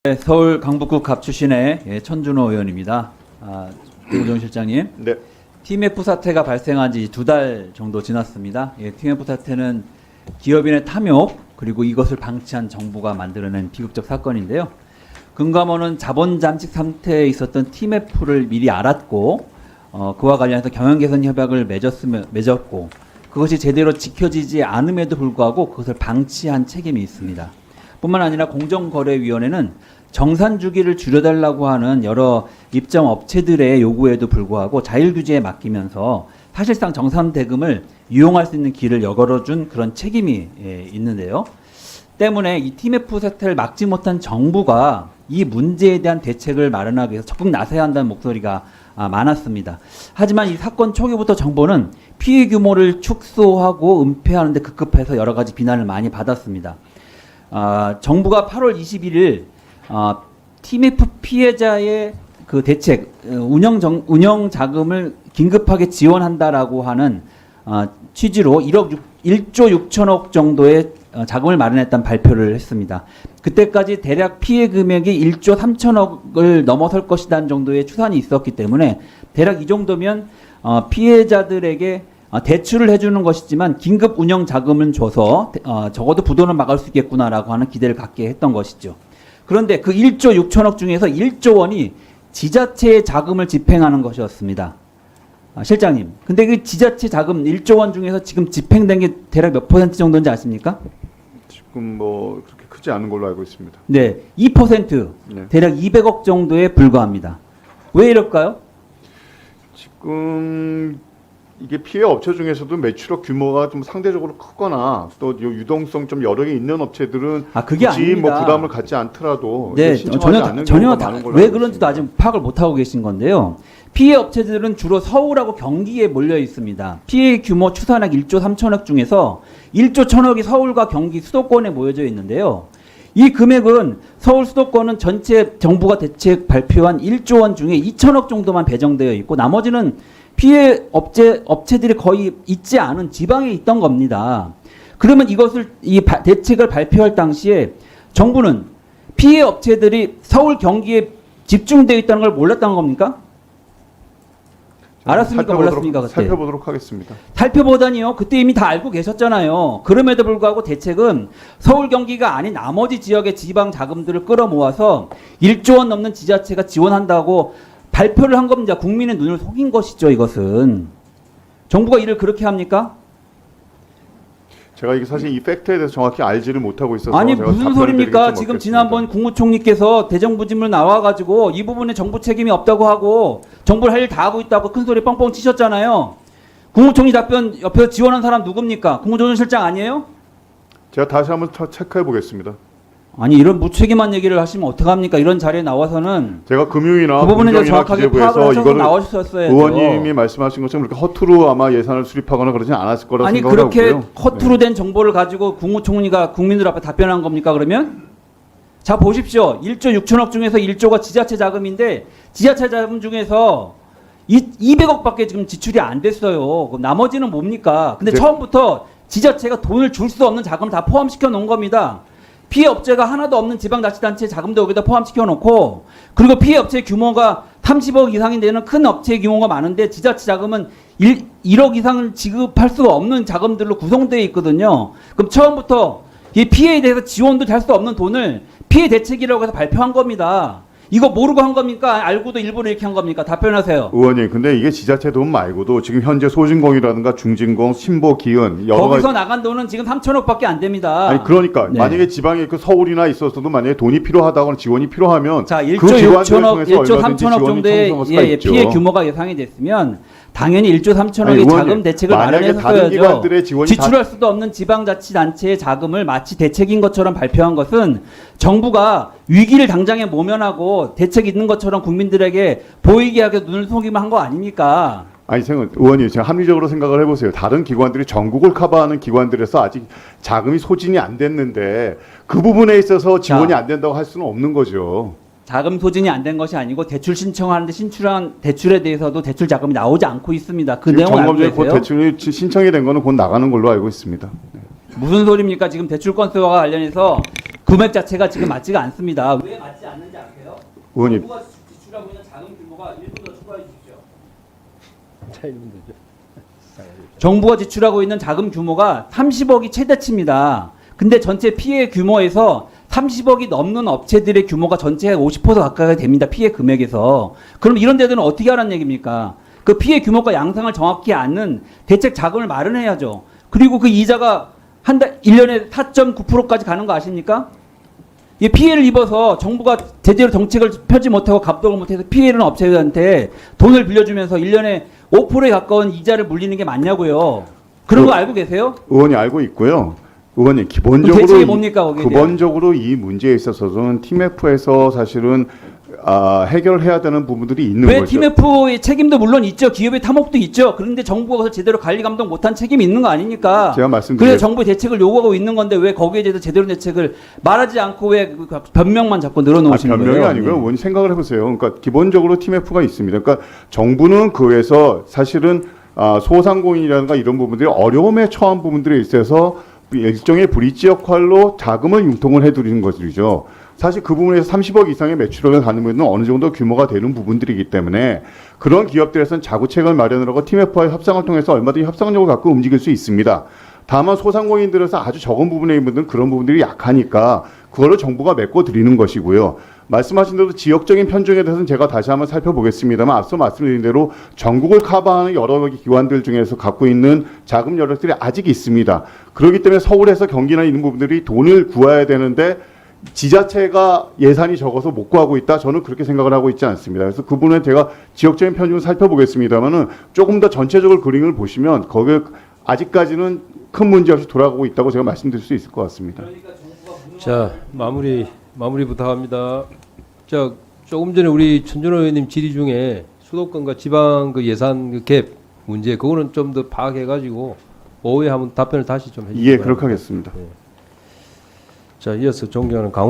네, 서울 강북구 갑 출신의 천준호 의원입니다. 김우정 실장님. 네. TMF 사태가 발생한 지 2달 정도 지났습니다. TMF 사태는 기업인의 탐욕 그리고 이것을 방치한 정부가 만들어낸 비극적 사건인데요. 금감원은 자본 잠식 상태에 있었던 TMF를 미리 알았고 그와 관련해서 경영 개선 협약을 맺었고 그것이 제대로 지켜지지 않음에도 불구하고 그것을 방치한 책임이 있습니다. 뿐만 아니라 공정거래위원회는 정산 주기를 줄여달라고 하는 여러 입점 업체들의 요구에도 불구하고 자율규제에 맡기면서 사실상 정산 대금을 이용할 수 있는 길을 열어준 그런 책임이 있는데요. 때문에 이 TMF 사태를 막지 못한 정부가 이 문제에 대한 대책을 마련하기 위해서 적극 나서야 한다는 목소리가 많았습니다. 하지만 이 사건 초기부터 정부는 피해 규모를 축소하고 은폐하는 데 급급해서 여러 가지 비난을 많이 받았습니다. 정부가 8월 21일 TMF 피해자의 그 대책 운영 자금을 긴급하게 지원한다라고 하는 취지로 1조 6천억 정도의 자금을 마련했다는 발표를 했습니다. 그때까지 대략 피해 금액이 1조 3천억을 넘어설 것이라는 정도의 추산이 있었기 때문에 대략 이 정도면 피해자들에게 대출을 해주는 것이지만 긴급 운영 자금을 줘서 적어도 부도는 막을 수 있겠구나라고 하는 기대를 갖게 했던 것이죠. 그런데 그 1조 6천억 중에서 1조 원이 지자체의 자금을 집행하는 것이었습니다. 실장님, 근데 그 지자체 자금 1조 원 중에서 지금 집행된 게 대략 몇 퍼센트 정도인지 아십니까? 지금 뭐 그렇게 크지 않은 걸로 알고 있습니다. 네, 2%, 네. 대략 200억 정도에 불과합니다. 왜 이럴까요? 지금 이게 피해 업체 중에서도 매출액 규모가 좀 상대적으로 크거나 또 유동성 좀 여러 개 있는 업체들은 그게 굳이 아닙니다. 뭐 부담을 갖지 않더라도 네, 신청하지 않는 전혀 경우가 많은 걸로 왜 알고 그런지도 있습니다. 아직 파악을 못하고 계신 건데요. 피해 업체들은 주로 서울하고 경기에 몰려 있습니다. 피해 규모 추산액 1조 3천억 중에서 1조 1천억이 서울과 경기 수도권에 모여져 있는데요. 이 금액은 서울 수도권은 전체 정부가 대책 발표한 1조 원 중에 2천억 정도만 배정되어 있고 나머지는 피해 업체들이 거의 있지 않은 지방에 있던 겁니다. 그러면 이것을 대책을 발표할 당시에 정부는 피해 업체들이 서울 경기에 집중되어 있다는 걸 몰랐다는 겁니까? 알았습니까? 몰랐습니까? 그때? 살펴보도록 하겠습니다. 살펴보다니요. 그때 이미 다 알고 계셨잖아요. 그럼에도 불구하고 대책은 서울 경기가 아닌 나머지 지역의 지방 자금들을 끌어모아서 1조 원 넘는 지자체가 지원한다고 발표를 한 겁니다. 국민의 눈을 속인 것이죠. 이것은. 정부가 일을 그렇게 합니까? 제가 이게 사실 이 팩트에 대해서 정확히 알지를 못하고 있어서 아니 제가 무슨 답변을 소리입니까? 드리지 지금 못했습니다. 지난번 국무총리께서 대정부질문 나와가지고 이 부분에 정부 책임이 없다고 하고 정부를 할 일 다 하고 있다고 큰 소리 뻥뻥 치셨잖아요. 국무총리 답변 옆에서 지원한 사람 누굽니까? 국무조정실장 아니에요? 제가 다시 한번 체크해 보겠습니다. 아니 이런 무책임한 얘기를 하시면 어떡합니까? 이런 자리에 나와서는 제가 금융이나 그 부분에 대해서 공정이나 정확하게 파악을 기재부에서 하셔서 이거를 나오셨어야죠. 의원님이 말씀하신 것처럼 그렇게 허투루 아마 예산을 수립하거나 그러진 않았을 거라 아니 생각을 그렇게 하고요. 허투루 된 정보를 가지고 국무총리가 국민들 앞에 답변한 겁니까 그러면? 자 보십시오. 1조 6천억 중에서 1조가 지자체 자금인데 지자체 자금 중에서 200억밖에 지금 지출이 안 됐어요. 그럼 나머지는 뭡니까? 근데 처음부터 지자체가 돈을 줄 수 없는 자금을 다 포함시켜 놓은 겁니다. 피해 업체가 하나도 없는 지방자치단체 자금도 여기다 포함시켜 놓고 그리고 피해 업체 규모가 30억 이상이 되는 큰 업체 규모가 많은데 지자체 자금은 1억 이상을 지급할 수가 없는 자금들로 구성되어 있거든요. 그럼 처음부터 이 피해에 대해서 지원도 할 수 없는 돈을 피해 대책이라고 해서 발표한 겁니다. 이거 모르고 한 겁니까? 알고도 일부러 이렇게 한 겁니까? 답변하세요. 의원님, 근데 이게 지자체 돈 말고도 지금 현재 소진공이라든가 중진공, 신보, 기은 여러 거기서 가지 나간 돈은 지금 3천억밖에 안 됩니다. 아니 그러니까 네. 만약에 지방에 그 서울이나 있었어도 만약에 돈이 필요하다거나 지원이 필요하면 자, 1조 그 기관들을 6천억, 통해서 1조 얼마든지 3천억 지원이 정도의 청구할 수가 있죠. 피해 규모가 예상이 됐으면 당연히 1조 3천억의 아니, 의원님, 자금 대책을 만약에 다른 기관들의 마련했어야죠. 지원이 지출할 수도 없는 지방자치단체의 자금을 마치 대책인 것처럼 발표한 것은 정부가 위기를 당장에 모면하고 대책 있는 것처럼 국민들에게 보이게 하게 눈을 속이면 한 거 아닙니까? 아니 의원님 제가 합리적으로 생각을 해보세요. 다른 기관들이 전국을 커버하는 기관들에서 아직 자금이 소진이 안 됐는데 그 부분에 있어서 지원이 안 된다고 할 수는 없는 거죠. 자금 소진이 안 된 것이 아니고 대출 신청하는데 신출한 대출에 대해서도 대출 자금이 나오지 않고 있습니다. 그 내용 알고 점검적인 곧 계세요? 대출이 신청이 된 거는 곧 나가는 걸로 알고 있습니다. 무슨 소리입니까? 지금 대출 건수와 관련해서 금액 자체가 지금 맞지가 않습니다. 왜 맞지 않는지 아세요? 의원님. 정부가 지출하고 있는 자금 규모가 1분 더 추가해 주십시오. 정부가 지출하고 있는 자금 규모가 30억이 최대치입니다. 근데 전체 피해 규모에서 30억이 넘는 업체들의 규모가 전체의 50% 가까이 됩니다. 피해 금액에서. 그럼 이런 데들은 어떻게 하라는 얘기입니까? 그 피해 규모가 양상을 정확히 아는 대책 자금을 마련해야죠. 그리고 그 이자가 한 달, 1년에 4.9%까지 가는 거 아십니까? 이 피해를 입어서 정부가 제대로 정책을 펴지 못하고 감독을 못해서 피해 있는 업체들한테 돈을 빌려주면서 1년에 5%에 가까운 이자를 물리는 게 맞냐고요. 그런 거 알고 계세요? 의원이 알고 있고요. 의원님 그럼 대책이 뭡니까, 거기에 대한? 기본적으로 이 문제에 있어서는 TMF에서 사실은 해결해야 되는 부분들이 있는 왜 거죠. TMF의 책임도 물론 있죠. 기업의 탐욕도 있죠. 그런데 정부가 그것을 제대로 관리 감독 못한 책임이 있는 거 아닙니까? 제가 그래서 정부의 대책을 요구하고 있는 건데 왜 거기에 대해서 제대로 대책을 말하지 않고 왜 변명만 자꾸 늘어놓으시는 거예요? 변명이 아니고요. 의원님 생각을 해보세요. 그러니까 기본적으로 TMF가 있습니다. 그러니까 정부는 그에서 사실은 소상공인이라든가 이런 부분들이 어려움에 처한 부분들에 있어서 일종의 브릿지 역할로 자금을 융통을 해드리는 것들이죠. 사실 그 부분에서 30억 이상의 매출액을 가능하면 어느 정도 규모가 되는 부분들이기 때문에 그런 기업들에서는 자구책을 마련을 하고 TMF와의 협상을 통해서 얼마든지 협상력을 갖고 움직일 수 있습니다. 다만 소상공인들에서 아주 적은 부분의 분들은 그런 부분들이 약하니까 그거를 정부가 메꿔 드리는 것이고요. 말씀하신 대로 지역적인 편중에 대해서는 제가 다시 한번 살펴보겠습니다만 앞서 말씀드린 대로 전국을 커버하는 여러 기관들 중에서 갖고 있는 자금 여력들이 아직 있습니다. 그렇기 때문에 서울에서 경기나 이런 부분들이 돈을 구해야 되는데 지자체가 예산이 적어서 못 구하고 있다. 저는 그렇게 생각을 하고 있지 않습니다. 그래서 그 부분에 제가 지역적인 편중을 살펴보겠습니다만은 조금 더 전체적으로 그림을 보시면 거기에 아직까지는 큰 문제 없이 돌아가고 있다고 제가 말씀드릴 수 있을 것 같습니다. 자, 마무리 부탁합니다. 자, 조금 전에 우리 천준호 의원님 질의 중에 수도권과 지방 그 예산 그 갭 문제 그거는 좀 더 파악해가지고 오후에 한번 답변을 다시 좀 해주세요. 예, 그렇게 하겠습니다. 자, 이어서 존경하는 강